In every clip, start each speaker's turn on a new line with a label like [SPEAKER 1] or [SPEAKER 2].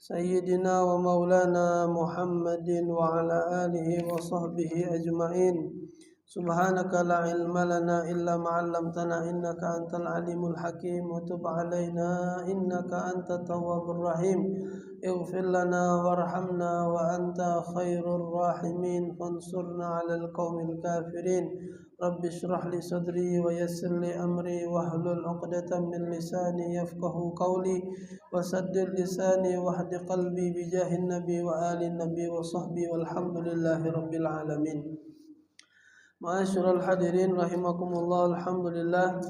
[SPEAKER 1] سيدنا ومولانا محمد وعلى آله وصحبه أجمعين. سبحانك لا علم لنا إلا ما علمتنا إنك أنت العليم الحكيم وتب علينا إنك أنت التواب الرحيم. اغفر لنا وارحمنا وأنت خير الراحمين فانصرنا على القوم الكافرين. رب اشرح لي صدري ويسر لي أمري واحلل عقدة من لساني يفقه قولي وسدد لساني واهد قلبي بجاه النبي وآل النبي وصحبه والحمد لله رب العالمين. Ma'asyiral hadirin rahimakumullah, alhamdulillah,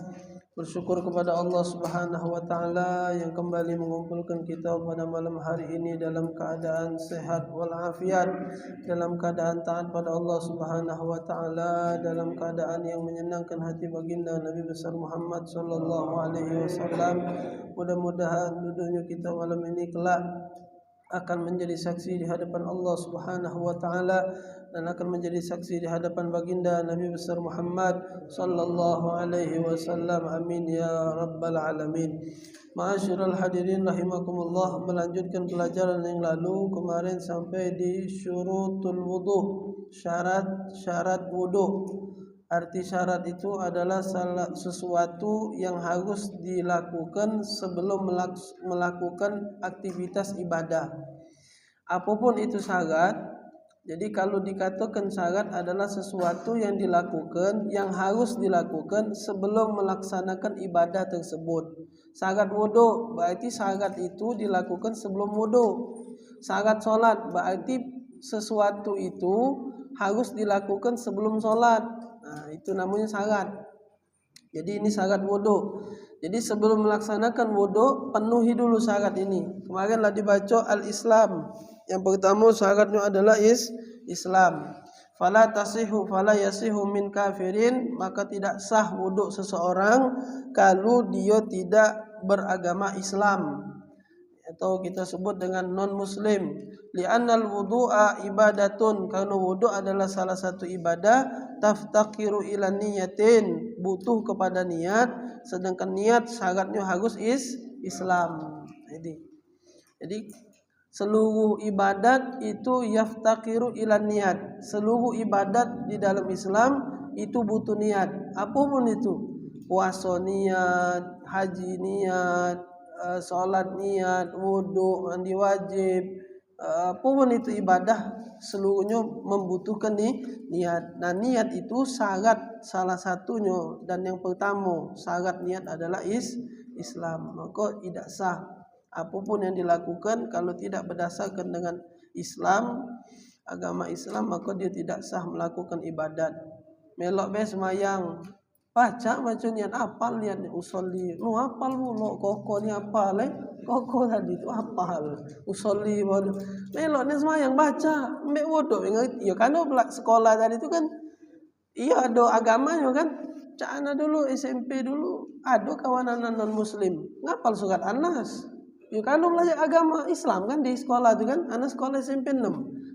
[SPEAKER 1] bersyukur kepada Allah Subhanahu wa taala yang kembali mengumpulkan kita pada malam hari ini dalam keadaan sehat walafiat, dalam keadaan taat pada Allah Subhanahu wa taala, dalam keadaan yang menyenangkan hati baginda Nabi besar Muhammad sallallahu alaihi wasallam. Mudah-mudahan duduknya kita malam ini kelak akan menjadi saksi di hadapan Allah Subhanahu wa taala dan akan menjadi saksi di hadapan baginda Nabi besar Muhammad sallallahu alaihi wasallam. Amin ya rabbal alamin. Ma'asyiral hadirin rahimakumullah, melanjutkan pelajaran yang lalu kemarin sampai di syurutul wudu, syarat wudu. Arti syarat itu adalah sesuatu yang harus dilakukan sebelum melakukan aktivitas ibadah. Apapun itu syarat. Jadi kalau dikatakan syarat adalah sesuatu yang dilakukan, yang harus dilakukan sebelum melaksanakan ibadah tersebut. Syarat wudu berarti syarat itu dilakukan sebelum wudu. Syarat solat berarti sesuatu itu harus dilakukan sebelum solat. Nah, itu namanya syarat. Jadi ini syarat wudu. Jadi sebelum melaksanakan wudu, penuhi dulu syarat ini. Kemarinlah dibaca al-Islam. Yang pertama syaratnya adalah Islam. Fala yasihu min kafirin, maka tidak sah wudu seseorang kalau dia tidak beragama Islam, atau kita sebut dengan non muslim. Li'annal wudu'a ibadatun, karena wudu adalah salah satu ibadah. Taftakiru ila niyatin, butuh kepada niat, sedangkan niat syaratnya harus Islam. Jadi seluruh ibadat itu yaftakiru ila niat. Seluruh ibadat di dalam Islam itu butuh niat. Apapun itu, puasa niat, haji niat, sholat niat, wudu, mandi wajib, apapun itu ibadah seluruhnya membutuhkan niat. Nah, niat itu syarat salah satunya, dan yang pertama syarat niat adalah Islam. Maka tidak sah apapun yang dilakukan kalau tidak berdasarkan dengan Islam, agama Islam, maka dia tidak sah melakukan ibadat. Melok be semayang, baca niat, apal niat usolli, lu apal lu koko ni apal koko tadi itu apal usolli baru melok ni semayang baca mbek wudu ya kan sekolah tadi itu kan iya ada agamanya kan. Cana dulu SMP dulu ada kawanan non muslim ngapal surat An-Nas. Ya kan belajar agama Islam kan di sekolah itu kan. Anak sekolah SMP 6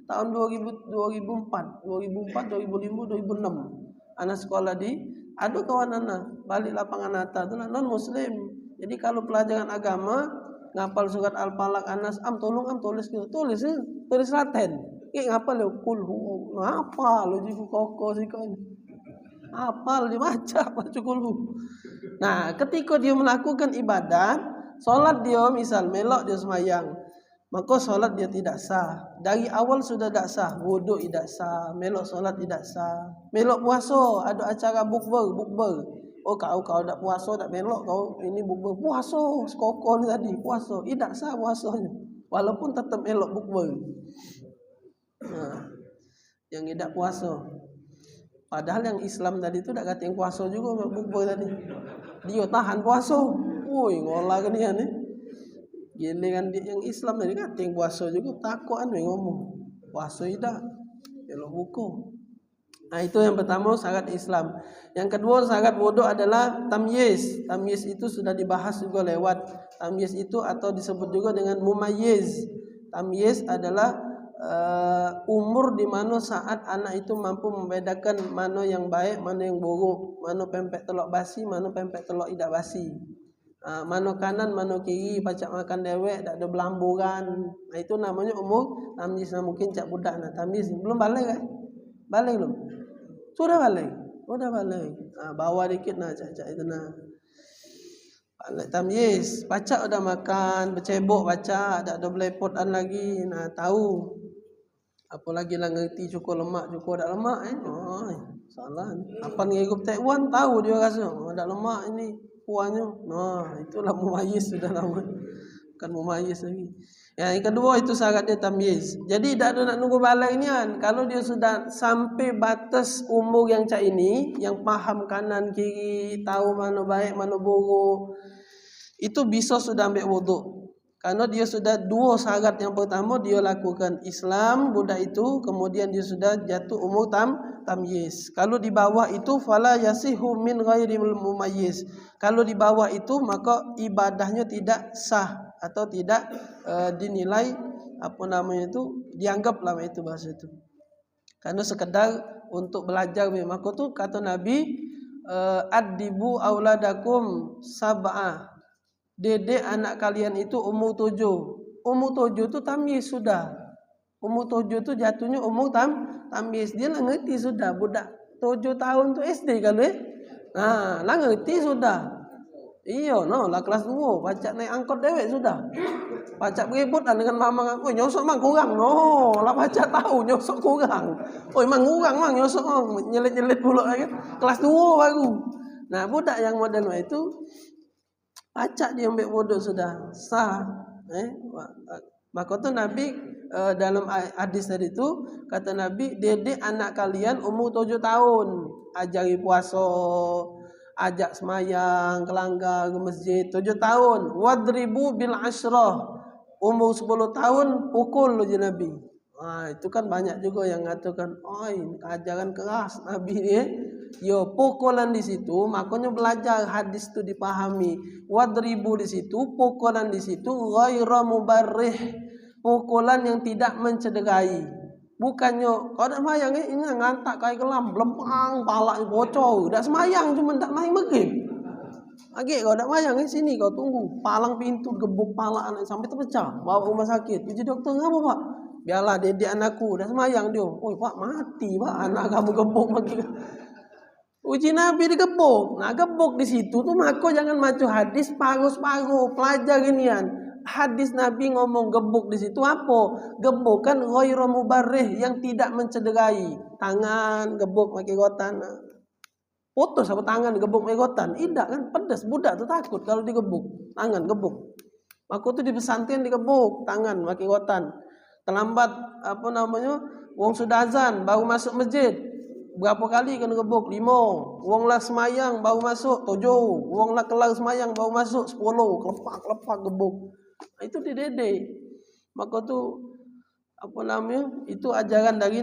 [SPEAKER 1] tahun 2004, 2005, 2006. Anak sekolah di ada kawan anak balik lapangan atas itu non muslim. Jadi kalau pelajaran agama ngapal surat Al-Falaq, Anas, tolong tulis Latin. Ngapal ya kulhu. Ngapal lu jiku koko sih kan. Apal dibaca kulhu. Nah, ketika dia melakukan ibadat, solat dia misal melok dia semayang, maka solat dia tidak sah. Dari awal sudah tidak sah. Wudu tidak sah, melok solat tidak sah. Melok puasa, ada acara bukber. Oh kau tak puasa tak melok, kau ini bukber puasa, sekokol tadi puasa, tidak sah puasanya. Walaupun tetap melok bukber. Nah, yang tidak puasa. Padahal yang Islam tadi itu tak kata yang puasa juga bukber tadi. Dia tahan puasa. Woi ngolah kan dia nih. Giliran yang Islam tadi kata yang puasa juga takuan ngomong. Puasa tidak, elok buku. Nah, itu yang pertama syarat Islam. Yang kedua syarat wudu adalah tamyiz. Tamyiz itu sudah dibahas juga lewat. Tamyiz itu atau disebut juga dengan mumayyiz. Tamyiz adalah umur di mana saat anak itu mampu membedakan mana yang baik, mana yang buruk, mana pempek telok basi, mana pempek telok tidak basi. Mano kanan mano kiri pacak makan dewek tak ada belamburan. Nah itu namanya umur tamyiz. Mungkin cak budak nah tamyiz belum balik kan? Balik belum? Sudah balik. Bawa dikit nah cak itu nah. Balik tamyiz, pacak udah makan, bercebok pacak, tak ada belepotan lagi. Nah tahu. Apalagi lah ngerti cukup lemak, cukup tak lemak Oh, salah. Apa ni ikut Taiwan tahu dia rasa, tak lemak ini kuahnya. Nah, itulah mumayyiz sudah lama. Bukan mumayyiz lagi. Yang kedua itu syarat dia tamyiz. Jadi tak ada nak nunggu balik ni kan. Kalau dia sudah sampai batas umur yang cak ini, yang faham kanan kiri, tahu mana baik mana buruk, itu bisa sudah ambil wuduk. Karena dia sudah dua syarat. Yang pertama dia lakukan Islam budak itu, kemudian dia sudah jatuh umur tamyiz. Kalau di bawah itu fala yasihu min ghairi mumayyiz. Kalau di bawah itu maka ibadahnya tidak sah atau tidak dinilai dianggap lama itu bahasa itu. Karena sekedar untuk belajar maka tu kata Nabi addibu auladakum sab'ah. Dedek anak kalian itu umur 7. Umur 7 tu tamyiz sudah. Umur 7 tu jatuhnya umur tamyiz. Dia lah ngerti sudah. Budak 7 tahun tu SD kalau lah ngerti sudah. Iya lah kelas 2. Pacak naik angkot dewek sudah. Pacak beribut lah dengan mama. Oh nyosok mang kurang. Lah pacak tahu nyosok kurang. Oh mang kurang mang nyosok nyelit-nyelit pula kan. Kelas 2 baru. Nah budak yang model itu pacak dia ambil wuduk sudah sah. Maka tu Nabi dalam hadis tadi tu kata Nabi, dedek anak kalian umur 7 tahun, ajari puasa, ajak semayang, kelanggar ke masjid 7 tahun. Wadribu bil asyrah, umur 10 tahun pukul je Nabi. Itu kan banyak juga yang mengatakan, ajaran keras Nabi ni. Yo pukulan di situ, makanya belajar hadis itu dipahami. Wadribu di situ, pukulan di situ ghairu mubarrih, pukulan yang tidak mencederai. Bukannya kau dak semayang ini ngantak kai kelam, lempang palak bocor, dak semayang cuma dak main maghrib. Lagi kau dak semayang sini kau tunggu, palang pintu gebuk palak anak sampai terpecah, bawa rumah sakit. Uji dokter ngapa Pak? Biarlah dedek anakku dah semayang dia. Oh Pak mati Pak, anak kamu gebuk lagi. Uji Nabi digebuk. Nah gebuk di situ tu maka jangan macu hadis paruh-paruh, pelajar ginian. Hadis Nabi ngomong gebuk di situ apa? Gebukan ghairu mubarrih, yang tidak mencederai. Tangan gebuk pakai gotan. Putus apa tangan gebuk pakai gotan? Tidak kan pedas, budak tu takut kalau digebuk. Tangan gebuk. Maka tu di pesantren digebuk tangan pakai gotan. Terlambat wong sudah azan baru masuk masjid. Berapa kali kena gebuk? 5. Wong lah semayang baru masuk 7. Wong lah kelar semayang baru masuk 10. Kelepak gebuk. Itu didedek. Maka tu itu ajaran dari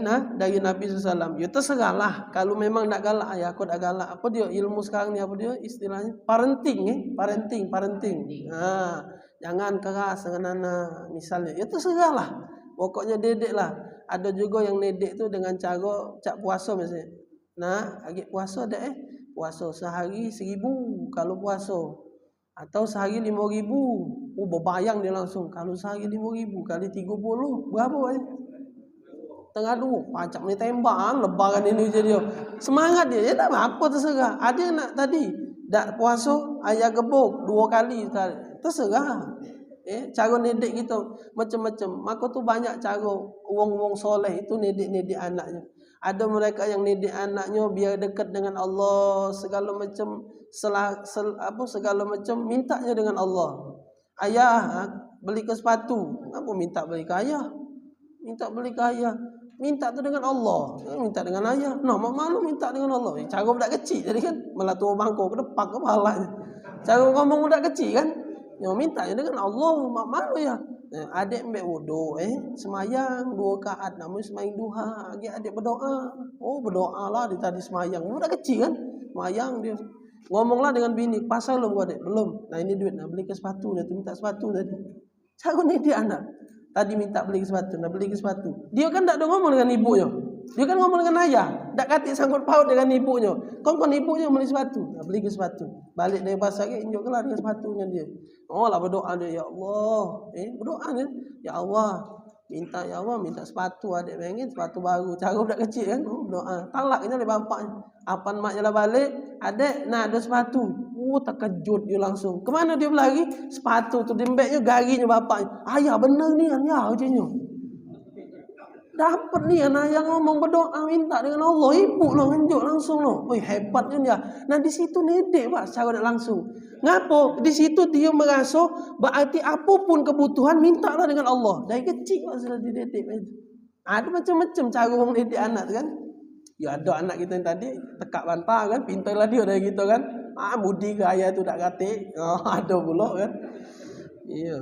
[SPEAKER 1] Nabi SAW. Ya terserahlah. Kalau memang nak galak, aku nak galak. Apa dia ilmu sekarang ni? Apa dia istilahnya? Parenting. Jangan keras dengan anak misalnya. Ya terserahlah. Pokoknya dedek lah. Ada juga yang nedek tu dengan cara cak puasa misalnya. Nah, agak puasa dah puasa sehari 1,000 kalau puasa. Atau sehari 5,000. Berbayang dia langsung. Kalau sehari 5,000 kali 30 berapa Tengah 2. Pacak ni tembak lebaran ini je dia. Semangat dia. Tak apa terserah. Ada nak tadi dak puasa ayah gebuk 2 kali. Terserah. Cara nedek kita macam-macam. Maka tu banyak cara wong-wong soleh itu nedek anaknya. Ada mereka yang nedek anaknya biar dekat dengan Allah, segala macam segala macam mintanya dengan Allah. Ayah beli ke sepatu, apa minta beli ke ayah? Minta beli ke ayah. Minta tu dengan Allah, minta dengan ayah. Nah, mak malu minta dengan Allah. Cara budak kecil jadi kan malah tua bangkok ke depan kepala. Cara ngomong budak kecil kan. Yang minta dengan Allah, mak malu ya. Adik ambil wuduk, semayang 2 rakaat, namanya semayang duha. Adik berdoa. Oh berdoa lah dia tadi semayang. Budak kecil kan, semayang dia. Ngomonglah dengan bini, pasal belum adik? Belum. Nah ini duit, nak beli ke sepatu, dia minta sepatu tadi. Cara ni dia anak. Tadi minta beli ke sepatu, nak beli ke sepatu. Dia kan tak ada ngomong dengan ibunya. Dia kan ngomong dengan ayah. Tak kata sangkut paut dengan ibunya. Kon ibunya beli sepatu. Beli ke sepatu. Balik dari pasar ke injuk kelar dengan sepatunya dia. Oh lah berdoa dia. Ya Allah. Berdoa dia. Ya Allah. Ya Allah minta sepatu adik pengen sepatu baru. Cara budak kecil kan. Doa. Talaknya oleh bapaknya. Apan maknya lah balik. Adik nah ada sepatu. Terkejut dia langsung. Kemana dia berlari? Sepatu tu dembeknya garinya bapaknya. Ayah benar ni ayah ujinya. Dapat ni anak yang ngomong berdoa minta dengan Allah, ibu lo ngenjuk langsung lo. Wih hebatnya dia. Nah di situ nedek pak secara langsung. Ngapo? Di situ dia merasa berarti apapun kebutuhan mintalah dengan Allah. Dari kecil pak sudah dididik. Ada macam-macam cara orang didik anak tu kan. Ya ada anak kita yang tadi tekak bantal kan, pintarlah dia dari gitu kan. Budi ke ayah tu tak kata. Ada pula kan. Iya.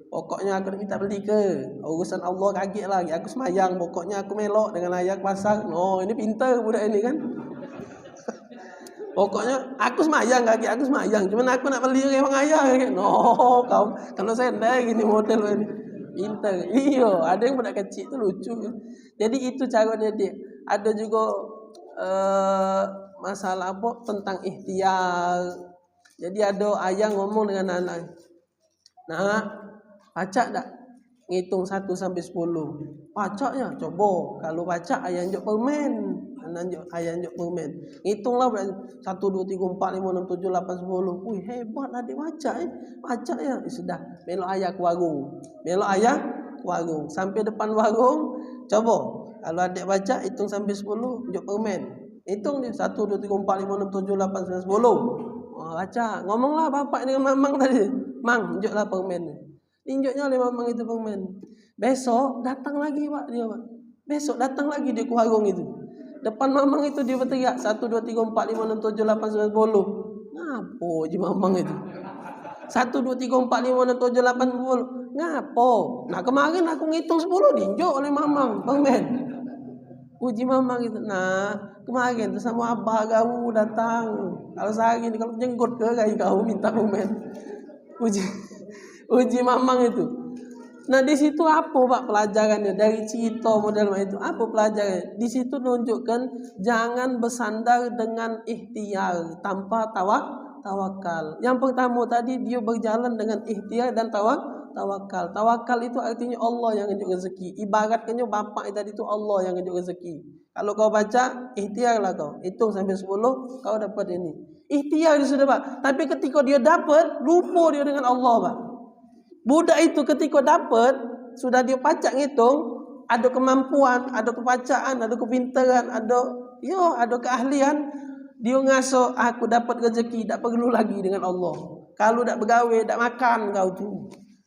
[SPEAKER 1] Pokoknya aku minta beli ke. Urusan Allah kaget lagi. Aku semayang. Pokoknya aku melok dengan ayah ke pasar. Ini pintar budak ini kan. Pokoknya aku semayang kaget. Aku semayang. Cuman aku nak beli dengan ayah. Kau. Kalau saya ndak gini model ini. Pintar. Iya. Ada yang budak kecil tu lucu. Jadi itu cara dia. Ada juga masalah apa tentang ikhtiar. Jadi ada ayah ngomong dengan anak. Nah, pacak tak? Ngitung 1 sampai 10. Pacaknya, coba. Kalau pacak ayah anjuk permen. Ayah anjuk permen. Hitunglah 1, 2, 3, 4, 5, 6, 7, 8, 10. Wih hebat adik pacak Pacak ya. Sudah. Melok ayah ke warung. Sampai depan warung. Coba. Kalau adik pacak hitung sampai 10. Anjuk permen. Hitung dia. 1, 2, 3, 4, 5, 6, 7, 8, 9, 10. Pacak. Ngomonglah bapak dengan mamang tadi. Mang, unjuklah permen ni. Injuknya oleh mamang itu permen. Besok datang lagi pak dia pak. Besok datang lagi dia ke warung itu. Depan mamang itu dia berteriak 1, 2, 3, 4, 5, 6, 7, 8, 9, 10. Ngapo je mamang itu? 1, 2, 3, 4, 5, 6, 7, 8, 10. Ngapo? Nah kemarin aku ngitung 10 diinjuk oleh mamang permen. Puji mamang itu. Nah kemarin tu sama abah kau datang. Kalau sehari ni kalau jenggot ke kau minta permen. Uji mamang itu. Nah di situ apa pak pelajarannya dari cerita model itu? Apa pelajarannya? Di situ menunjukkan jangan bersandar dengan ikhtiar tanpa tawakal. Yang pertama tadi dia berjalan dengan ikhtiar dan tawakal. Tawakal itu artinya Allah yang ngejuk rezeki. Ibaratnya bapak tadi itu Allah yang ngejuk rezeki. Kalau kau baca ikhtiarlah kau. Hitung sampai 10 kau dapat ini. Ikhtiar dia sudah pak. Tapi ketika dia dapat, lupa dia dengan Allah pak. Budak itu ketika dapat, sudah dia pacak ngitung, ada kemampuan, ada kepacaan, ada kepintaran, ada keahlian. Dia ngaso aku dapat rezeki, tak perlu lagi dengan Allah. Kalau tak bergawe, tak makan kau tu.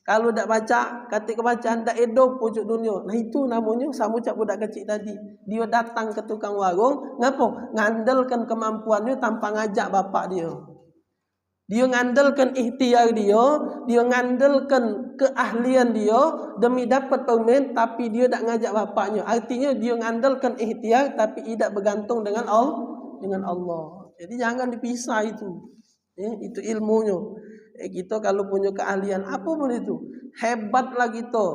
[SPEAKER 1] Kalau tak baca, kata kebacaan tak hidup pucuk dunia. Nah itu namanya sama cak budak kecil tadi. Dia datang ke tukang warung, ngapo? Ngandalkan kemampuannya tanpa ngajak bapak dia. Dia ngandalkan ikhtiar dia ngandalkan keahlian dia demi dapat permen tapi dia tak ngajak bapaknya. Artinya dia ngandalkan ikhtiar tapi tidak bergantung dengan Allah. Jadi jangan dipisah itu. Itu ilmunya. Kita kalau punya keahlian apa pun itu, hebat lagi to,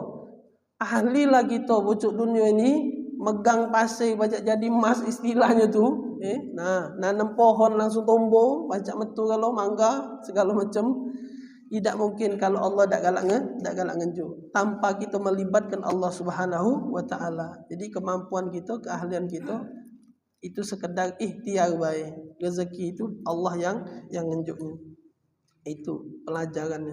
[SPEAKER 1] ahli lagi to pucuk dunia ini, megang pasir bajak jadi emas istilahnya tu. Nanam pohon langsung tumbuh, bajak metu kalau mangga segala macam. Tidak mungkin kalau Allah tak galak ngenjuk tanpa kita melibatkan Allah Subhanahu wa taala. Jadi kemampuan kita, keahlian kita itu sekedar ikhtiar baik. Rezeki itu Allah yang ngenjuknya. Itu pelajarannya.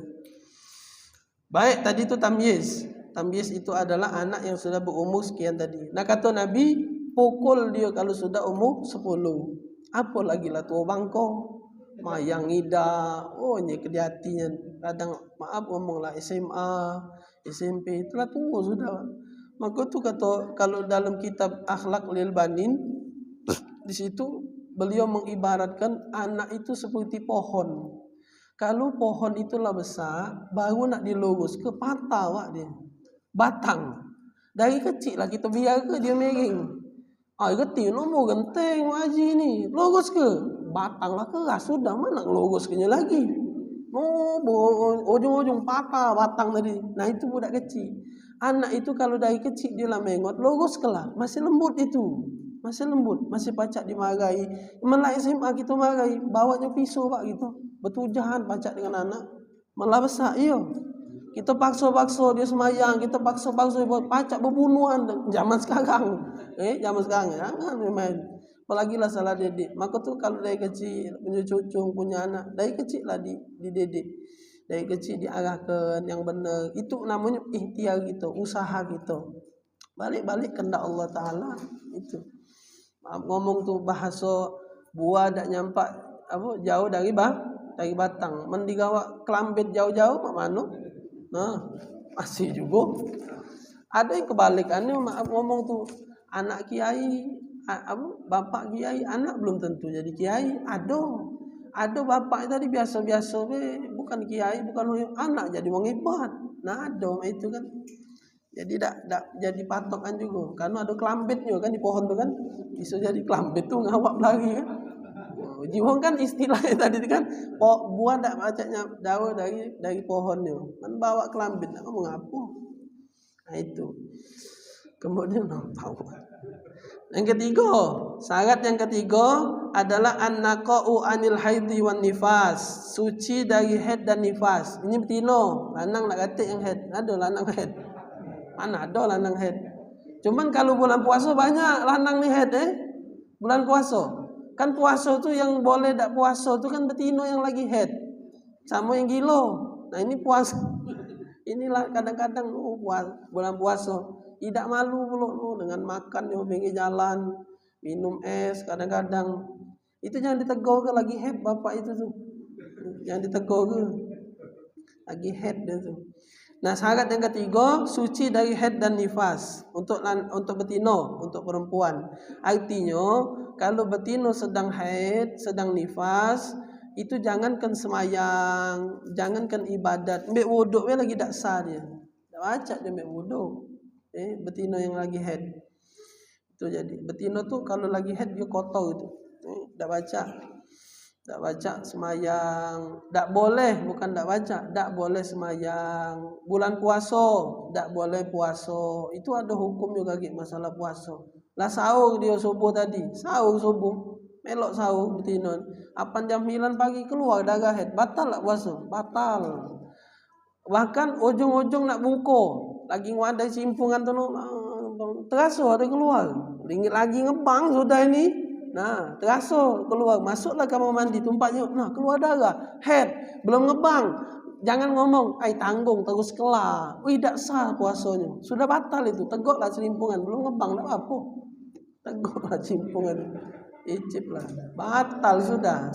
[SPEAKER 1] Baik, tadi itu tamyiz. Tamyiz itu adalah anak yang sudah berumur sekian tadi. Nah kata Nabi, pukul dia kalau sudah umur 10. Apa lagi lah tua bangko, mayang ida, ni kedihatinya. Kadang maaf ngomonglah SMA, SMP, itulah tua sudah. Maka tu kata kalau dalam kitab Akhlak lil Banin, di situ beliau mengibaratkan anak itu seperti pohon. Kalau pohon itulah besar, baru nak dilurus ke patah wak dia. Batang. Dari kecil lah kita biar ke dia miring. Reti nombor genteng haji ni. Lurus ke? Batang lah keras. Sudah mana lurus ke lagi. Ujung-ujung patah batang tadi. Nah itu budak kecil. Anak itu kalau dari kecil dia lah mengot, lurus ke lah. Masih lembut itu. masih lembut, masih pacak dimarahi. Mulai SMA kita marahi, bawanya pisau pak gitu, bertujahan pacak dengan anak, malah besar iyo. Kita paksa-paksa dia semayang, kita paksa-paksa buat pacak berbunuhan zaman sekarang. Zaman sekarang jangan main. Apalagi lah salah didik. Maka tuh kalau dari kecil punya cucu, punya anak, dari kecil lah dididik. Dari kecil diarahkan yang benar. Itu namanya ikhtiar gitu, usaha gitu. Balik-balik kehendak Allah Taala itu. Ngomong tuh bahasa buah dak nyampak jauh dari batang. Mendigawa kelambit jauh-jauh mak mano. Nah, masih juga. Ada yang kebalikannya ngomong tuh anak kiai, bapak kiai, anak belum tentu jadi kiai. Ada bapak tadi biasa-biasa bukan kiai, bukan anak jadi wong hebat. Nah, ada itu kan. Jadi tak jadi patokan juga. Karena ada kelambitnya kan di pohon tuh kan. Bisa jadi kelambit tuh ngawak lagi kan. Jiwang kan istilahnya tadi kan buah tak bacanya daun dari pohonnya. Kan bawa kelambit, nak ngomong apa? Nah itu. Kemudian tahu. Yang ketiga, syarat yang ketiga adalah an-naqa'u anil haidhi wan nifas, suci dari haid dan nifas. Ini betino, lanang nak katik yang haid, ada lanang haid. Mana ada lanang haid. Cuman kalau bulan puasa banyak lanang nih haid bulan puasa. Kan puasa tu yang boleh tak puasa tu kan betino yang lagi haid. Sama yang gilo. Nah ini puasa. Inilah kadang-kadang bulan puasa tidak malu pula dengan makan di pinggir jalan, minum es kadang-kadang. Itu jangan ditegur ke lagi haid bapak itu tuh. Jangan ditegur ke. Lagi haid dia tuh. Nah, syarat yang ketiga suci dari haid dan nifas untuk betino, untuk perempuan. Artinya kalau betino sedang haid, sedang nifas, itu jangankan semayang, jangankan ibadat, mbek wuduk lagi tak sah dia. Tak baca dia mbek wuduk. Betino yang lagi haid. Itu jadi betino tuh kalau lagi haid dia kotor itu. Tak baca. Tak baca semayang, tak boleh, bukan tak baca, tak boleh semayang. Bulan puasa, tak boleh puasa. Itu ada hukum juga masalah puasa. Lah sahur dia subuh tadi, sahur subuh, melok sahur betino. 8 jam 9 pagi keluar darah haid, batal tak puasa? Batal. Bahkan ujung-ujung nak buka, lagi ada simpungan tu terasa ada keluar. Ringit lagi ngebang sudah ini. Nah, terasa keluar, masuklah kamar mandi, tumpahnya, nah keluar darah, head, belum ngebang. Jangan ngomong, tanggung terus kelar. Tidak sah puasanya. Sudah batal itu, tegoklah selimpungan, belum ngebang tak apa. Tegoklah selimpungan. Icip lah. Batal sudah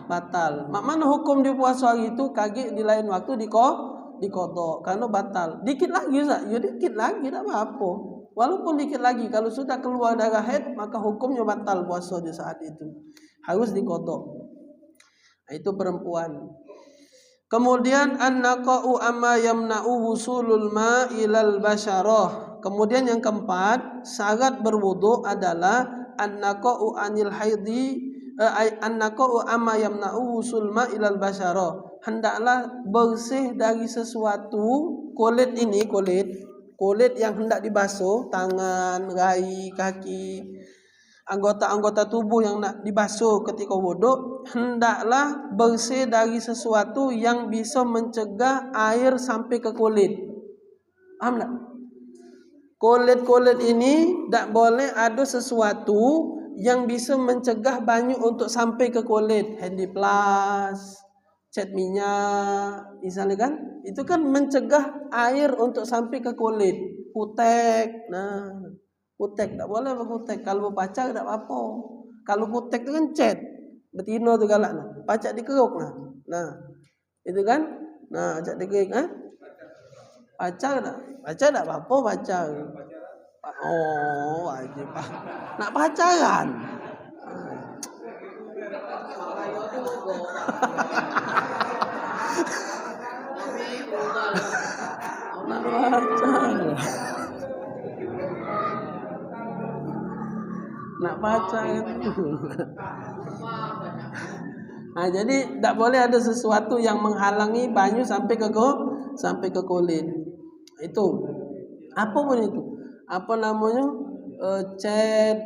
[SPEAKER 1] batal. Mak mana hukum di puasa hari itu kaget di lain waktu dikodok karena batal. Dikit lagi Ustaz, ya dikit lagi tak apa-apa. Walaupun dikit lagi kalau sudah keluar darah haid maka hukumnya batal puasa di saat itu. Harus dikodok. Itu perempuan. Kemudian an-naqa'u amma yamna'u wusulul ma'ilal basyarah. Kemudian yang keempat, syarat berwudu adalah an-naqa'u anil haidhi an-naqa'u amma yamna'u wusul ma'ilal basyarah. Hendaklah bersih dari sesuatu kulit yang hendak dibasuh, tangan, rai, kaki, anggota-anggota tubuh yang nak dibasuh ketika wuduk, hendaklah bersih dari sesuatu yang bisa mencegah air sampai ke kulit. Paham tak? Kulit ini tak boleh ada sesuatu yang bisa mencegah banyu untuk sampai ke kulit. Handyplus, cat minyak, misalnya kan, itu kan mencegah air untuk sampai ke kulit. Kutek, nah, kutek tak boleh berkutek. Kalau berpacar tak apa. Kalau kutek itu kan cat, betino tu galak nah. Pacak dikeruk nah. Nah, itu kan, nah, pacak dikeruk pacar tak apa pacar. Oh, wajib pak. Nak pacaran. Nak pacaran. Nah, jadi tak boleh ada sesuatu yang menghalangi banyu sampai ke kulit. Itu apa pun itu, apa namanya, Chat,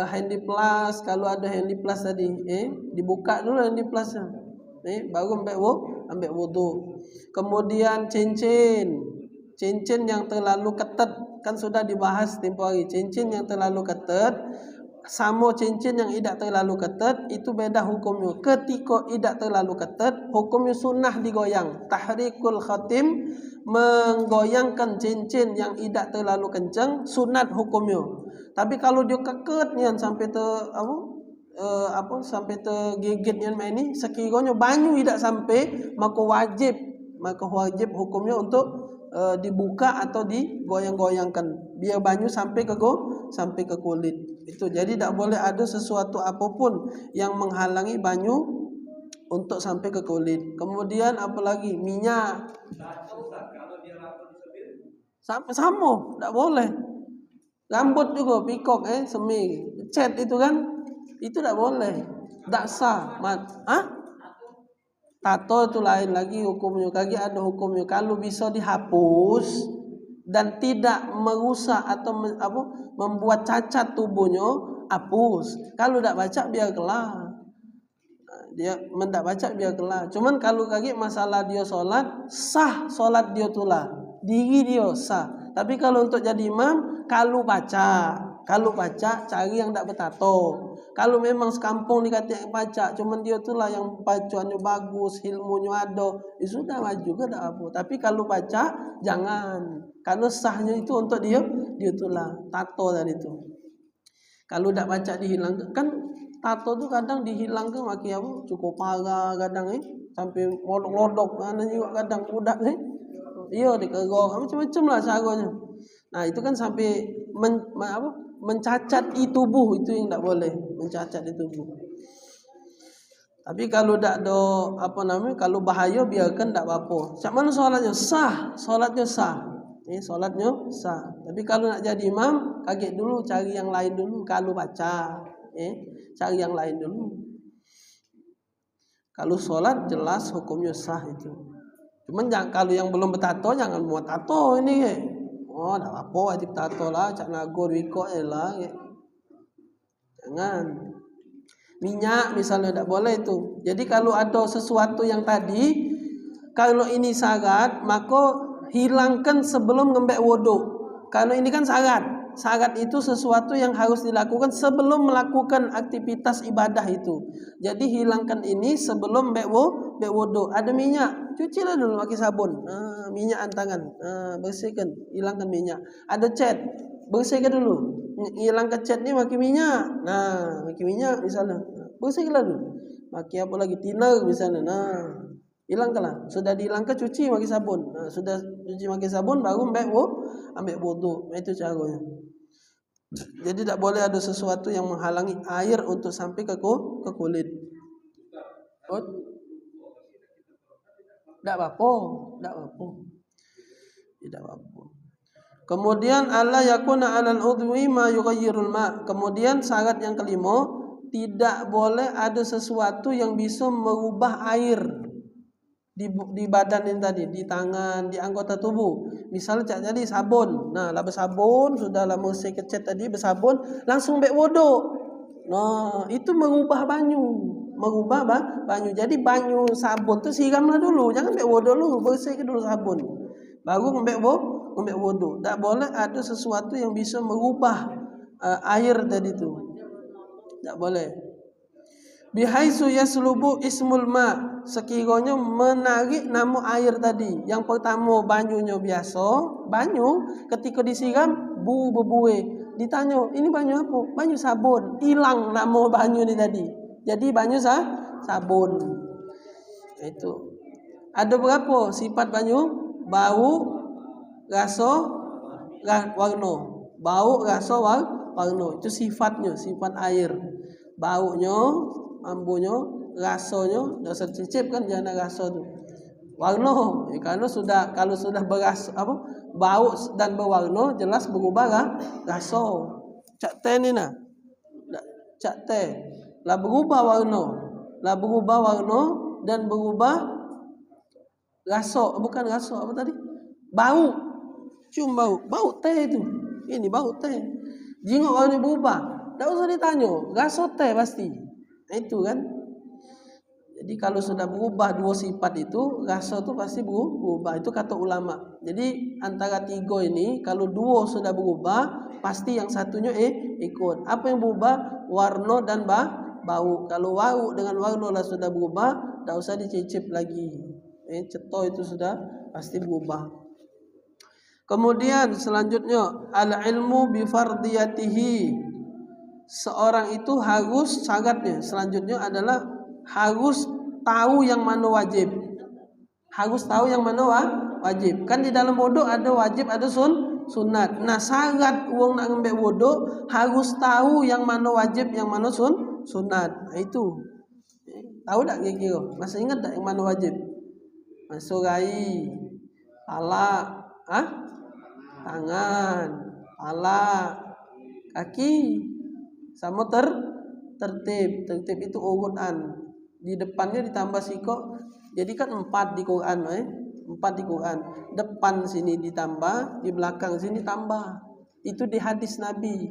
[SPEAKER 1] handy plus, kalau ada handy plus tadi, dibuka dulu handy plusnya, baru ambil wudu. Kemudian cincin yang terlalu ketat, kan sudah dibahas tempoh hari. Cincin yang terlalu ketat sama cincin yang tidak terlalu ketat itu beda hukumnya. Ketika tidak terlalu ketat, hukumnya sunnah digoyang. Tahrikul khatim, menggoyangkan cincin yang tidak terlalu kencang, sunat hukumnya. Tapi kalau dia keket nian sampai sampai tergigit nian ini, sekiranya banyu tidak sampai, maka wajib hukumnya untuk dibuka atau digoyang-goyangkan biar banyu sampai ke kulit. Itu jadi tidak boleh ada sesuatu apapun yang menghalangi banyu untuk sampai ke kulit. Kemudian apalagi minyak. Sama, tidak boleh. Rambut juga pikok, semi, cat itu kan, itu tidak boleh, tidak sah. Tato itu lain lagi hukumnya. Kaki ada hukumnya. Kalau bisa dihapus dan tidak merusak atau membuat cacat tubuhnya, hapus. Kalau tidak baca biar kelar. Dia mendak baca biar kelar. Cuman kalau kaki masalah dia sholat, sah sholat dia tulah, diri dia sah. Tapi kalau untuk jadi imam, kalau baca cari yang tidak bertato. Kalau memang sekampung dikatakan baca, cuman dia tulah yang bacaannya bagus, ilmunya ada, sudah maju ke tak apa. Tapi kalau baca jangan, karena sahnya itu untuk dia tulah tato tadi itu. Kalau tidak baca dihilangkan, kan tato tu kadang dihilangkan maki apa cukup parah kadang sampai lodok mana juga kadang budak iya dikerok macam-macam lah caranya. Nah itu kan sampai mencacat di tubuh, itu yang tidak boleh, mencacat di tubuh. Tapi kalau tidak ada kalau bahaya biarkan, tidak apa-apa. Macam mana solatnya sah, solatnya sah. Tapi kalau nak jadi imam, kaget dulu, cari yang lain dulu. Kalau baca, cari yang lain dulu. Kalau solat jelas hukumnya sah itu. Cuman kalau yang belum bertato jangan buat tato ini. Oh, tak apa, wajib tato lah, cak nago wiko lah. Jangan. Minyak misalnya tidak boleh itu. Jadi kalau ada sesuatu yang tadi, kalau ini syarat, maka hilangkan sebelum ngembek wudu. Kalau ini kan syarat. Syarat itu sesuatu yang harus dilakukan sebelum melakukan aktivitas ibadah itu. Jadi hilangkan ini sebelum mbek wudu. Ada minyak, cucilah dulu pakai sabun. Minyak tangan, bersihkan, hilangkan minyak. Ada cat, bersihkan dulu. Hilangkan cat ni pakai minyak. Pakai minyak misalnya. Bersihkanlah dulu. Pakai apa lagi? Thinner misalnya. Hilangkanlah. Sudah dihilangkan, cuci pakai sabun. Sudah cuci pakai sabun baru ambil wudu. Itu caranya. Jadi tidak boleh ada sesuatu yang menghalangi air untuk sampai ke kulit. Tidak apa-apa. Kemudian alla yakuna 'alal udwi ma yughayyirul ma. Kemudian syarat yang kelima, tidak boleh ada sesuatu yang bisa merubah air di badan ini tadi, di tangan, di anggota tubuh. Misalnya jadi sabun. Lah bersabun, sudah lama saya kecet tadi bersabun, langsung mbek wudu. Itu mengubah banyu. Jadi banyu sabun tu siramlah dulu, jangan mbek wudu dulu, bersihkan dulu sabun. Baru mbek wudu. Tak boleh ada sesuatu yang bisa merubah air tadi tu. Tak boleh. Bihaisu yaslubu ismul ma, sekiranya menarik nama air tadi. Yang pertama banyunya biasa, banyu ketika disiram berbue. Ditanya, ini banyu apa? Banyu sabun. Hilang nama banyu ni tadi. Jadi banyu sabun. Itu. Ada berapa sifat banyu? Bau, rasa, warna. Bau, rasa, warna. Itu sifatnya, sifat air. Baunya, ambunya, rasanya, rasa cicip kan jangan rasa tu. Warna, karena kalau sudah beras bau dan berwarna jelas berubah rasa. Cak teh ni nah. Cak teh lah berubah warna dan berubah rasa, bukan rasa apa tadi? Bau. Cium bau teh itu. Ini bau teh. Jingok kalau ini berubah, tidak usah ditanya, gasot teh pasti. Nah, itu kan. Jadi kalau sudah berubah dua sifat itu, rasa itu pasti berubah. Itu kata ulama. Jadi antara tiga ini, kalau dua sudah berubah, pasti yang satunya ikut. Apa yang berubah? Warna dan bau. Kalau bau dengan warna lah sudah berubah, tidak usah dicicip lagi. Ceto itu sudah pasti berubah. Kemudian selanjutnya, al-ilmu bifardiyatihi. Seorang itu harus syaratnya. Selanjutnya adalah harus tahu yang mana wajib. Harus tahu yang mana wajib. Kan di dalam wudu ada wajib, ada sunat. Nah, syarat wong nak ngambil wudu harus tahu yang mana wajib, yang mana sunat. Nah, itu. Tahu tak kira-kira? Masih ingat tak yang mana wajib? Masuk rai, pala, tangan, pala, kaki, sama tertib. Tertib itu urutan. Di depannya ditambah siko, jadi kan 4 di Quran, 4 di Quran. Depan sini ditambah, di belakang sini tambah. Itu di hadis Nabi.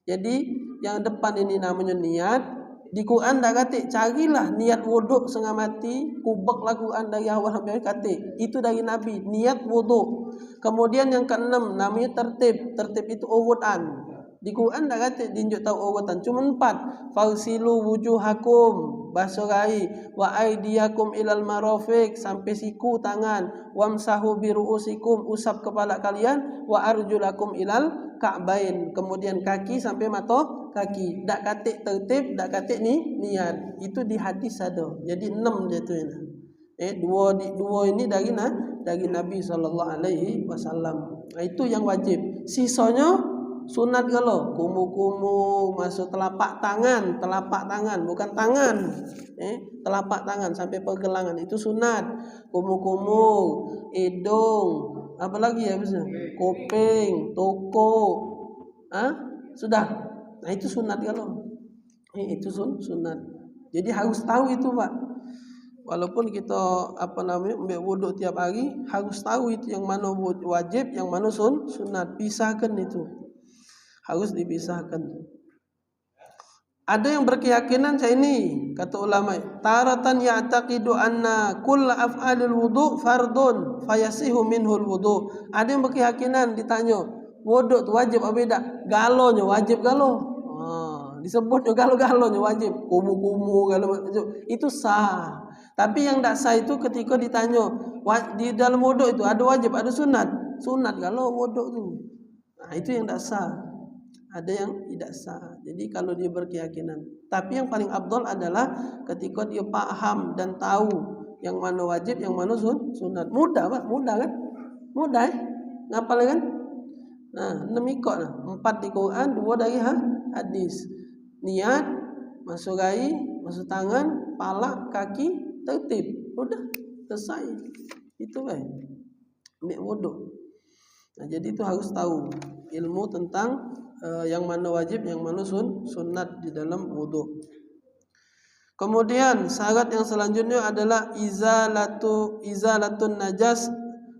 [SPEAKER 1] Jadi yang depan ini namanya niat. Di Quran dah kata, carilah niat wuduk setengah mati, kubeklah Quran dari awal sampai kata. Itu dari Nabi, niat wuduk. Kemudian yang ke-6 namanya tertib. Tertib itu urutan. Di Quran dah kata dinjuk tahu urutan, cuma 4. Farsilu wujuhakum, basuh rai, wa aidiyakum ilal marafiq, sampai siku tangan, wamsahu biruusikum, usap kepala kalian, wa arjulakum ilal ka'bain, kemudian kaki sampai mata kaki. Dak kata tertib, dak kata ni niat. Itu di hadis ada. Jadi 6 dia tu ini. Dua ini dari Nabi SAW. Itu yang wajib. Sisanya sunat kalau kumu-kumu masuk telapak tangan bukan tangan, telapak tangan sampai pergelangan itu sunat. Kumu-kumu, hidung, apa lagi ya bisa? Kuping, toko, sudah. Nah itu sunat kalau, itu sunat. Jadi harus tahu itu Pak. Walaupun kita ambil wudhu tiap hari, harus tahu itu yang mana wajib, yang mana sunat. Pisahkan itu. Harus dipisahkan. Ada yang berkeyakinan saya ini, kata ulama, taratan ya'taqidu anna kull af'alil wudu fardun fayasihu minhul wudu. Ada yang berkeyakinan ditanya, wudu itu wajib apa beda? Galonya wajib galo. Disebutnya galo-galonya wajib. Kumu-kumu galo itu sah. Tapi yang tidak sah itu ketika ditanya, di dalam wudu itu ada wajib, ada sunat. Sunat galo wudu itu. Nah, itu yang tidak sah. Ada yang tidak sah. Jadi kalau dia berkeyakinan. Tapi yang paling afdal adalah ketika dia paham dan tahu yang mana wajib, yang mana sunat. Mudah Pak, mudah kan? Mudah ngapal kan? Nah, 6 ikut lah. 4 di Quran, 2 dari hadis. Niat, masuk rai, masuk tangan, pala, kaki, tertib. Udah, selesai. Itu ambil wudu. Nah, jadi itu harus tahu ilmu tentang yang mana wajib, yang mana sunat di dalam wudu. Kemudian syarat yang selanjutnya adalah izalatun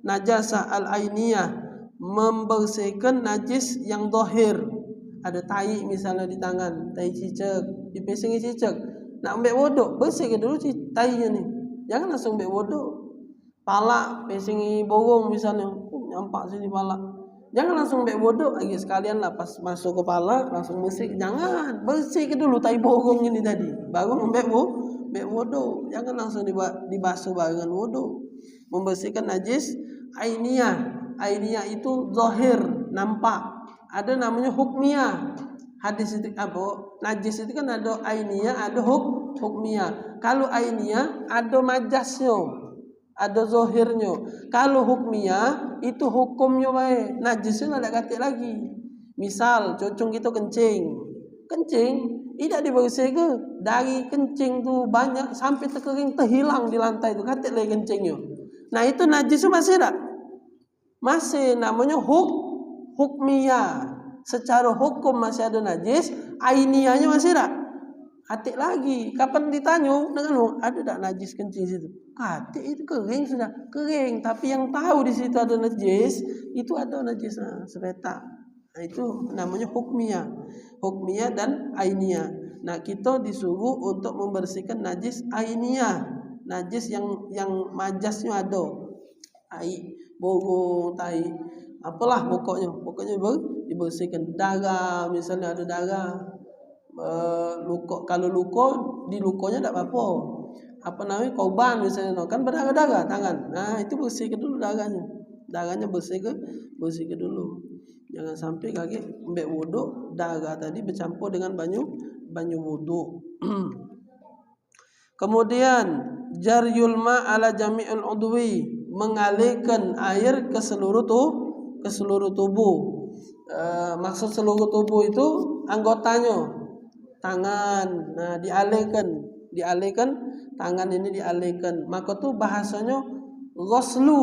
[SPEAKER 1] najasa al-ainiyah, membersihkan najis yang zahir. Ada tai misalnya di tangan, tai cicak, dipesingi cicak. Nak ambil wudu, bersihkan dulu tainya ni. Jangan langsung ambil wudu. Pala pesingi borong misalnya, nampak sini pala. Jangan langsung ambil wudu lagi sekalian lah pas masuk kepala langsung bersih. Jangan, bersihkan dulu tai borong ini tadi. Baru ambil wudu. Jangan langsung dibasuh barengan wudu. Membersihkan najis ainiyah. Ainiyah itu zahir, nampak. Ada namanya hukmiyah. Hadis itu apa? Najis itu kan ada ainiyah, ada hukmiyah. Kalau ainiyah ada majasnya, ada zahirnya. Kalau hukmiyah itu hukumnya baik, najisnya tidak kata lagi. Misal cocong kita kencing tidak dibersihkan, dari kencing tu banyak sampai terkering terhilang di lantai itu kata lagi kencingnya. Nah itu najisnya masih tak? Masih, namanya hukmiyah. Secara hukum masih ada najis, ainiyahnya masih tak? Atik lagi. Kapan ditanya dengan ada tak najis kencing situ? Atik itu kering sudah, kering. Tapi yang tahu di situ ada najis, itu ada najisnya sepetak. Nah, itu namanya hukmiyah. Hukmiyah dan ainiyah. Nah, kita disuruh untuk membersihkan najis ainiyah, najis yang majasnya ada. Tai, burung, tai, apalah pokoknya dibersihkan. Darah, misalnya ada darah, luka, kalau luka di lukanya tak apa-apa. Apa namanya, korban misalnya kan berdarah tangan. Nah, itu bersihkan dulu darahnya bersihkan dulu. Jangan sampai kaki ambek wuduk darah tadi bercampur dengan banyu wuduk. Kemudian jaryul ma ala jami'il udwi, mengalirkan air ke seluruh tubuh. Maksud seluruh tubuh itu anggotanya, tangan. Nah, dialirkan tangan ini dialirkan. Maka tuh bahasanya ghuslu,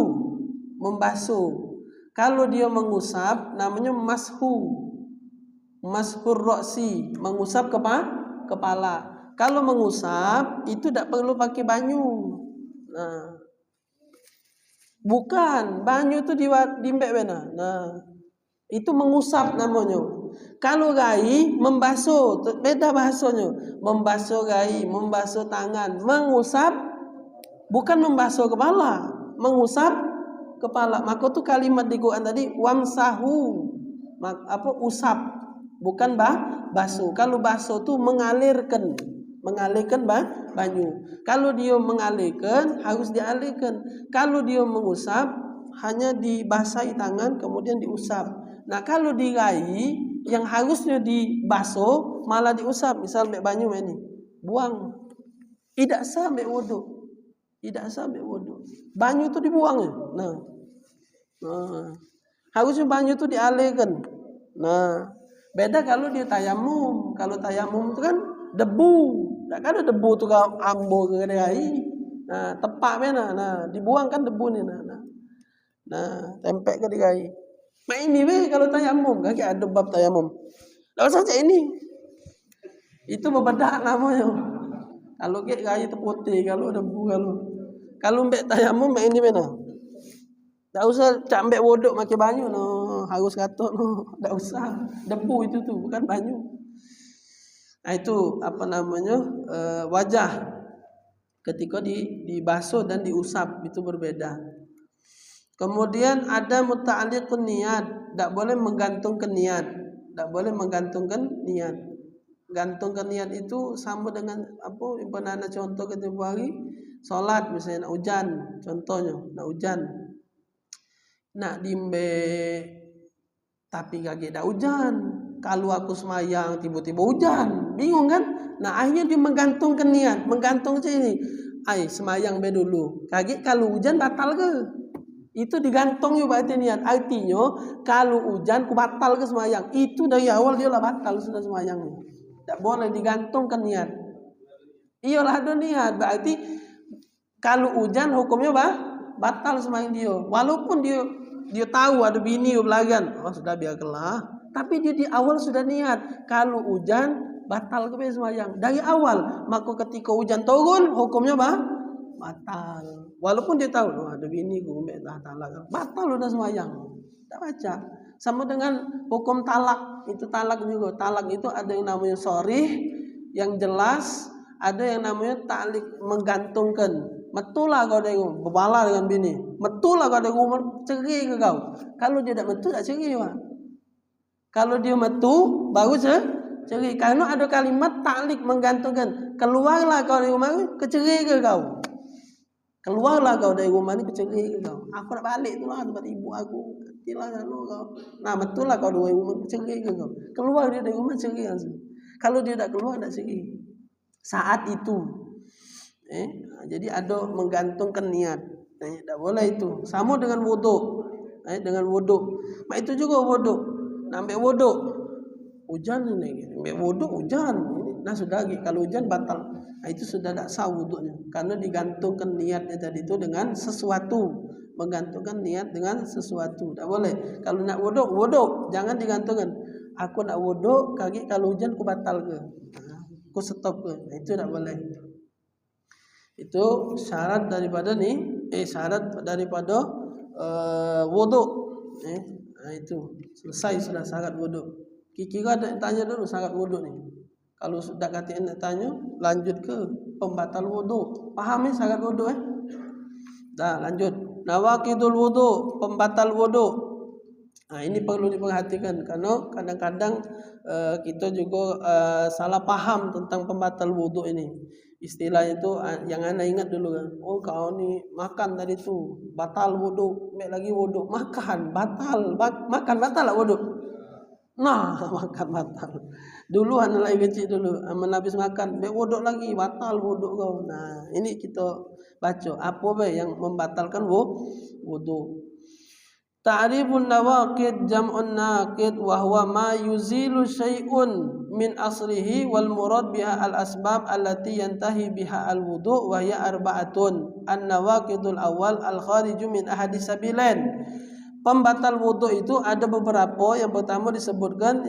[SPEAKER 1] membasuh. Kalau dia mengusap namanya mashur roksi, mengusap kepala. Kalau mengusap itu tidak perlu pakai banyu. Nah, bukan banyu itu dimbek bena. Nah, itu mengusap namanya. Kalau gai membasuh, beda bahasanya. Membasuh gai, membasuh tangan, mengusap bukan membasuh kepala, mengusap kepala. Maka tuh kalimat di Quran tadi wamsahu, usap, bukan basuh. Kalau basuh tuh mengalirkan banyu. Kalau dia mengalirkan harus dialirkan. Kalau dia mengusap hanya dibasahi tangan kemudian diusap. Nah, kalau dirai yang harusnya dibasuh malah diusap, misal ambil banyu ini, buang. Tidak sah ambil wudu. Banyu itu dibuang. Nah, harusnya banyu itu dialirkan. Nah, beda kalau dia tayamum. Kalau tayamum itu kan debu. Tak ada debu tu kau ambo ke air. Nah, tepak mana? Nah, dibuang kan debu ni. Nah, tempek ke air. Mak ini kalau tayamum, kaki ada bab tayamum. Tak usah cak ini. Itu bebedak namanya. Kalau ke air terputih, kalau debu kalau mbek tayamum mak ini mana? Tak usah cak mbek wuduk pakai banyu harus katok tak usah. Debu itu tuh bukan banyu. Nah, itu wajah ketika dibasuh dan diusap itu berbeda. Kemudian ada muta'alliqun niat, tak boleh menggantungkan niat. Gantungkan niat itu sama dengan apa? Pernah contoh ketika hari salat misalnya nak hujan, contohnya nak hujan. Nak dimbe tapi kaki dah hujan. Kalau aku semayang tiba-tiba hujan, bingung kan? Nah, akhirnya dia menggantungkan niat, menggantung ini. Semayang be dulu. Kaki kalau hujan batal ke? Itu digantung juga berarti niat. Artinya kalau hujan ku batal ke semayang. Itu dari awal dia lah batal sudah semayang. Tak boleh digantungkan niat. Iyalah ada niat. Berarti kalau hujan hukumnya batal semayang dia. Walaupun dia tahu ada bini belagan. Sudah biarkanlah. Tapi dia di awal sudah niat. Kalau hujan batal ke semayang. Dari awal. Maka ketika hujan turun hukumnya batal. Walaupun dia tahu ada bini gue batal udah semayang. Tak baca. Sama dengan hukum talak. Itu talak juga. Talak itu ada yang namanya sharih yang jelas, ada yang namanya ta'liq menggantungkan. Metulah kau dengan berbala dengan bini. Metulah kau dengan cerai ke kau. Kalau dia tak metu tak cerai. Kalau dia metu baru cerai. Karena ada kalimat ta'liq menggantungkan. Keluarlah kau dari rumah kecerai ke kau. Keluarlah kau dari rumah ni kecerai ke kau. Aku nak balik tu lah tempat ibu aku. Nantilah kalau kau. Nah, betul lah kau dari rumah kecerai ke kau. Keluar dia dari rumah cerai langsung. Kalau dia tak keluar tak cerai. Saat itu. Jadi ada menggantungkan niat. Tak boleh itu. Sama dengan wuduk. Dengan wuduk. Mak itu juga wuduk. Nak ambil wuduk. Hujan ni. Ambil wuduk hujan. Nah, sudah lagi. Kalau hujan batal. Nah, itu sudah tak sah wuduknya. Karena digantungkan niatnya tadi itu dengan sesuatu. Menggantungkan niat dengan sesuatu. Tak boleh. Kalau nak wuduk. Jangan digantungkan. Aku nak wuduk, kaki kalau hujan aku batal ke? Aku stop ke? Nah, itu tak boleh. Itu syarat daripada wuduk. Itu selesai sudah syarat wuduk. Kira ada tanya dulu syarat wuduk ni. Kalau sudah kata nak tanya, lanjut ke pembatal wuduk. Faham ni syarat wuduk Dah lanjut. Nawaqidul wuduk, pembatal wuduk. Ini perlu diperhatikan karena kadang-kadang kita juga salah paham tentang pembatal wuduk ini. Istilah itu yang anda ingat dulu kan. Oh kau ni makan tadi tu batal wuduk, ambil lagi wuduk, makan batal, makan batal lah wuduk. Nah makan batal. Dulu anda lagi kecil dulu, habis makan, ambil wuduk lagi, batal wuduk kau. Nah ini kita baca apa yang membatalkan wuduk. Ta'rifun nawaqid jam'un naqid wa huwa ma yuzilu syai'un min asrihi wal murad biha al asbab allati yantahi biha al wudu' wa hiya arba'atun. An nawaqidul awal al khariju min ahadis sabilain. Pembatal wudu itu ada beberapa. Yang pertama disebutkan,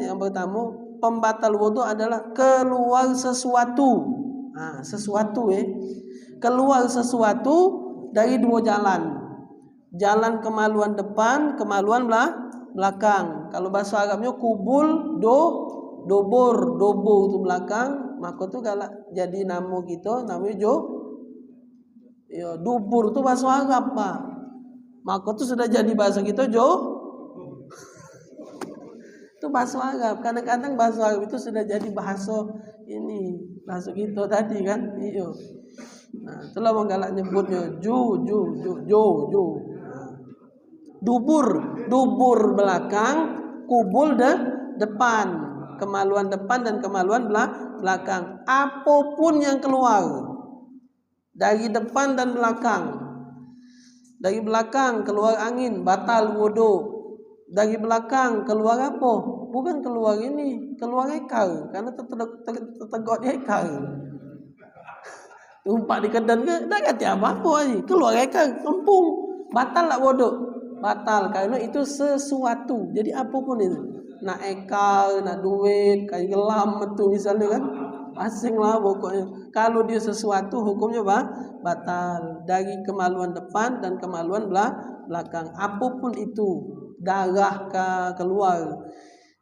[SPEAKER 1] pembatal wudu adalah keluar sesuatu. Sesuatu keluar sesuatu dari dua jalan. Jalan kemaluan depan, kemaluan belakang. Kalau bahasa Arabnya kubul, dobor itu belakang, maka tu kalau jadi nama kita namanya dubur tu bahasa Arab Pak. Maka tu sudah jadi bahasa kita itu bahasa Arab. Kadang-kadang bahasa Arab itu sudah jadi bahasa bahasa kita tadi kan. Nah, itulah menggalak nyebutnya jo. Dubur belakang, kubul depan, kemaluan depan dan kemaluan belakang. Apapun yang keluar dari depan dan belakang. Dari belakang keluar angin, batal wudu. Dari belakang keluar apa? Bukan keluar ini, keluar ekar, karena tertegak di ekar. Tumpak di kedan ke, dah kata apa-apa ni. Keluar ekar, kempung, batal tak wudu? Batal karena itu sesuatu. Jadi apapun itu, nak ekar, nak duit, kain gelam itu misalnya kan, asing lah pokoknya. Kalau dia sesuatu hukumnya batal. Dari kemaluan depan dan kemaluan belakang, apapun itu, darah keluar,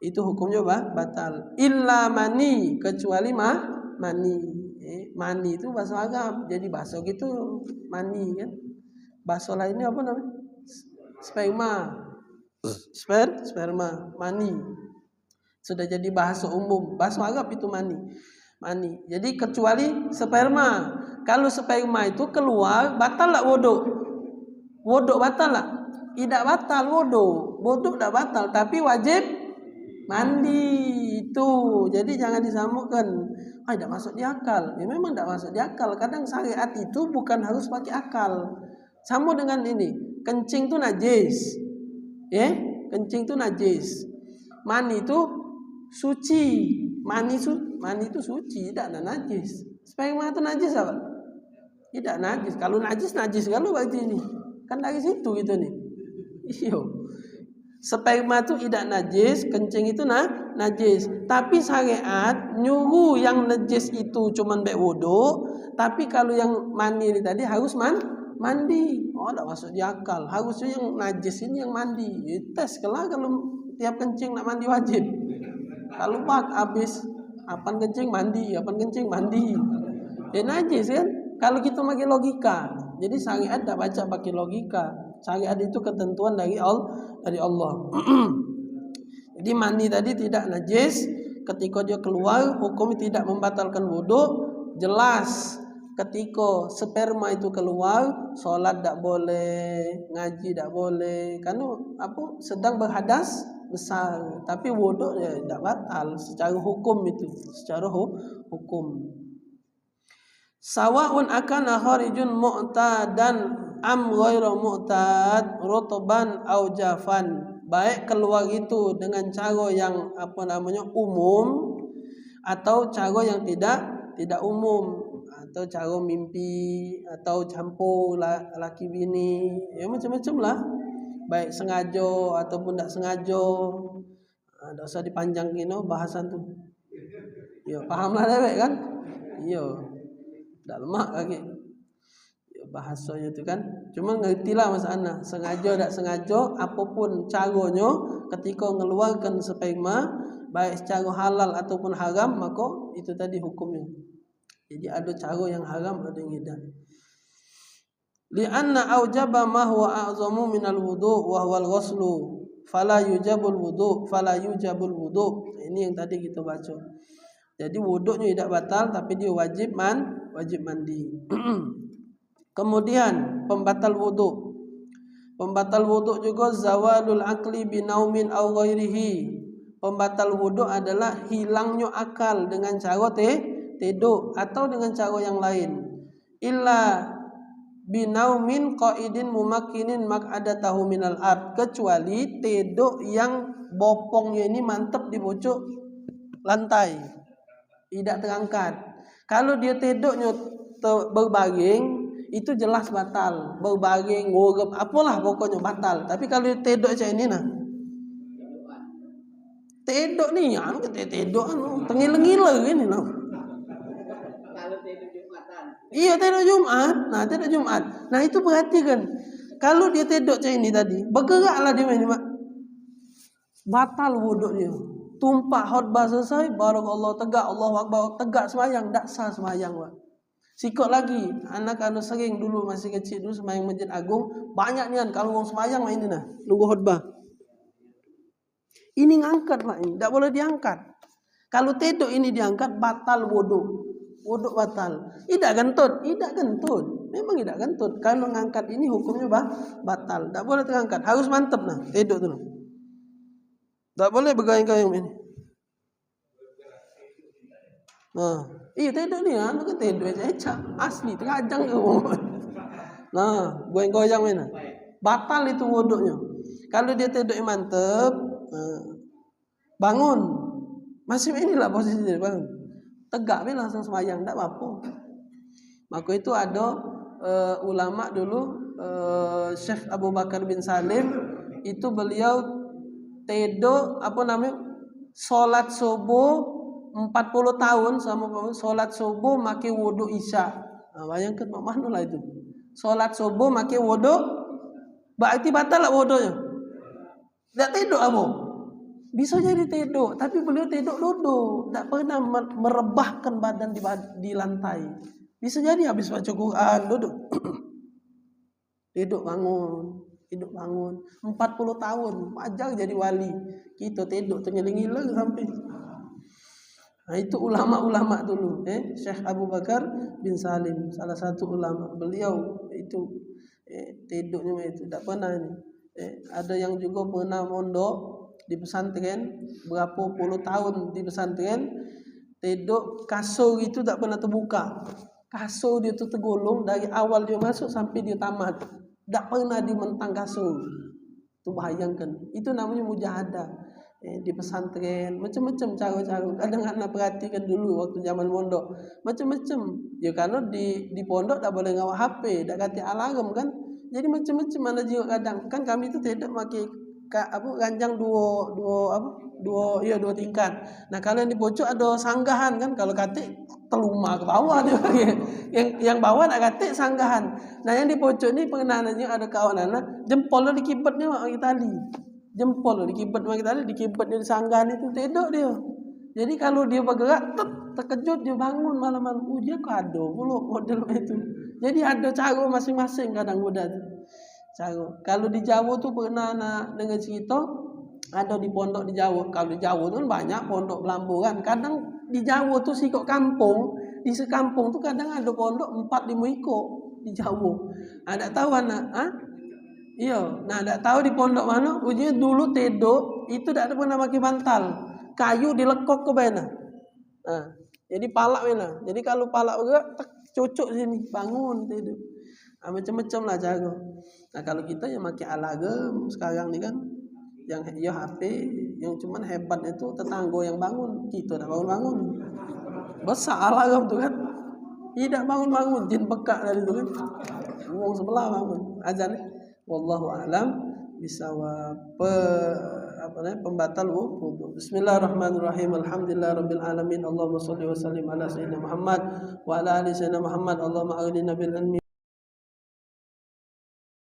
[SPEAKER 1] itu hukumnya batal. Illa mani, kecuali mani. Mani itu bahasa Arab, jadi bahasa gitu mani kan. Bahasa lainnya apa namanya? Sperma, mani. Sudah jadi bahasa umum. Bahasa Arab itu mani. Jadi kecuali sperma. Kalau sperma itu keluar, batal tak wudu? Wudu batal tak? Tidak batal wudu. Wudu tak batal, tapi wajib mandi itu. Jadi jangan disamakan. Tidak masuk di akal. Ya memang tidak masuk di akal. Kadang syariat itu bukan harus pakai akal. Sama dengan ini, kencing itu najis. Kencing itu najis. Mani itu suci. Mani itu suci, tidak ada najis. Sperma itu najis apa? Tidak najis. Kalau najis kalau berarti ini. Kan dari situ gitu nih. Sperma itu tidak najis, kencing itu najis. Tapi syariat nyuruh yang najis itu cuman baik wudu, tapi kalau yang mani ini tadi harus mandi. Tak masuk di akal. Harusnya yang najis ini yang mandi. Tes kalau tiap kencing nak mandi wajib. Kalau habis apan kencing mandi. Najis kan? Kalau kita pakai logika. Jadi syariat tak baca pakai logika. Syariat itu ketentuan dari Allah. Jadi mani tadi tidak najis. Ketika dia keluar, hukum tidak membatalkan wudu. Jelas. Ketika sperma itu keluar, solat tak boleh, ngaji tak boleh, karena sedang berhadas besar. Tapi wudu tidak batal secara hukum itu, secara hukum. Sawa'un akana kharijun mu'tadan am ghairu mu'tad, rutban au jafan. Baik keluar itu dengan cara yang umum atau cara yang tidak umum. Atau cara mimpi, atau campur laki bini, macam-macam lah. Baik sengaja ataupun tak sengaja. Tak usah dipanjang bahasan tu. Fahamlah dewek kan? Tak lemak lagi. bahasanya itu kan. Cuma ngertilah Mas Ana, sengaja tak sengaja apapun caranya ketika mengeluarkan sperma baik secara halal ataupun haram, maka itu tadi hukumnya. Jadi ada cara yang haram, ada yang tidak. Li'anna aujaba ma huwa a'zamu minal wudu' wa huwal ghuslu fala yujabul wudu'. Ini yang tadi kita baca. Jadi wuduknya tidak batal tapi dia wajib mandi. Kemudian pembatal wudu. Pembatal wudu juga zawalul aqli binaumin aw ghairihi. Pembatal wudu adalah hilangnya akal dengan cara tidur atau dengan cara yang lain. Illa binaumin qaidin mumakkinin maq'adatahu minal ard, kecuali tidur yang bopongnya ini mantap di pucuk lantai, tidak terangkat. Kalau dia tidurnya berbaring itu jelas batal, berbaring, ngorep, apalah pokoknya batal. Tapi kalau dia tidur macam ini nah, tidur ni yang tidur tengil-ngil ini nah. Iya tidur Jumat. Nah tidur Jumat. Nah itu perhatikan. Kalau dia tidur macam ini tadi, bergeraklah dia ini mak. Batal wuduknya. Tumpah khutbah selesai, barakallahu tegak, Allahu Akbar, tegak sembahyang, tak sah sembahyang mak. Sikot lagi, anak-anak sering dulu masih kecil dulu sembahyang Masjid Agung, banyak nian kalau orang sembahyang mak ini nah, nunggu khutbah. Ini ngangkat mak ini, tak boleh diangkat. Kalau tidur ini diangkat batal wuduk. Wuduk batal. Tidak gentut. Memang tidak gentut. Kalau ngangkat ini hukumnya batal. Tak boleh terangkat. Harus mantap nah. Tidur tu. Tak boleh bergoyang-goyang ini. Nah, tidur ni ah, bukan tidur aja. Asli terajang ke. Nah, goyang-goyang ini. Batal itu wuduknya. Kalau dia tidur mantap, bangun. Masih inilah posisi dia bangun. Tegak ni langsung sembahyang, tak apa-apa. Maka itu ada ulama dulu, Syekh Abu Bakar bin Salim, itu beliau tidur solat subuh 40 tahun sama solat subuh maki wudu isya. Nah, bayangkan mana lah itu. Solat subuh maki wudu, berarti batal lah wudunya. Tak tidur apa? Bisa jadi tidur, tapi beliau tidur duduk, tak pernah merebahkan badan di lantai. Bisa jadi habis baca Quran duduk. Tidur bangun. 40 tahun, wajar jadi wali. Kita tidur tenggeling-ngiling sampai. Nah, itu ulama-ulama dulu, Syekh Abu Bakar bin Salim, salah satu ulama. Beliau itu tidurnya itu tak pernah ini. Ada yang juga pernah mondok di pesantren berapa puluh tahun di pesantren, tidur kasur itu tak pernah terbuka. Kasur dia tu tergolong dari awal dia masuk sampai dia tamat, tak pernah dimentang kasur. Tu bayangkan, itu namanya mujahadah di pesantren. Macam-macam cara-cara. Kadang anak perhatikan dulu waktu zaman mondok, macam-macam. Ya karena di pondok tak boleh ngawal HP, tak kata alarm kan. Jadi macam-macam mana juga kadang. Kan kami tu tidak pakai ranjang dua tingkat. Nah kalau yang di pojok ada sanggahan kan, kalau katik teluma ke bawah dia. yang bawah nak katik sanggahan. Nah yang di pojok ni pernah ada kawan anak jempol lo dikipatnya pakai tali. Jempol lo dikipat pakai tali, dikipatnya di sanggahan itu tidur dia. Jadi kalau dia bergerak terkejut dia bangun malam-malam. Dia kado pula model itu. Jadi ada cara masing-masing kadang muda tu. Kalau di Jawa tu pernah nak dengar cerita, ada di pondok di Jawa. Kalau di Jawa tu kan banyak pondok belambu kan. Kadang di Jawa tu sikok kampung, di sekampung tu kadang ada pondok 4-5 ekor di Jawa. Tak tahu anak, iya. Nah, tak tahu di pondok mana. Ujungnya dulu tidur itu tak ada pernah pakai bantal, kayu dilekok ke bena. Jadi palak bena. Jadi kalau palak bergerak, cucuk sini, bangun tidur. Macam-macam lah cara. Nah kalau kita yang pakai alarm sekarang ni kan, yang HP, yang cuman hebat itu tetangga yang bangun, kita tak bangun-bangun. Besar alarm tu kan, tidak bangun-bangun, jin pekak dari tu kan. Orang sebelah bangun, azan. Wallahu a'lam bisawab. Pembatal wudu. Bismillahirrahmanirrahim. Alhamdulillahirabbil alamin. Allahumma shalli wa sallim ala sayyidina Muhammad wa ala ali sayyidina Muhammad. Allahumma aghnina bil ilmi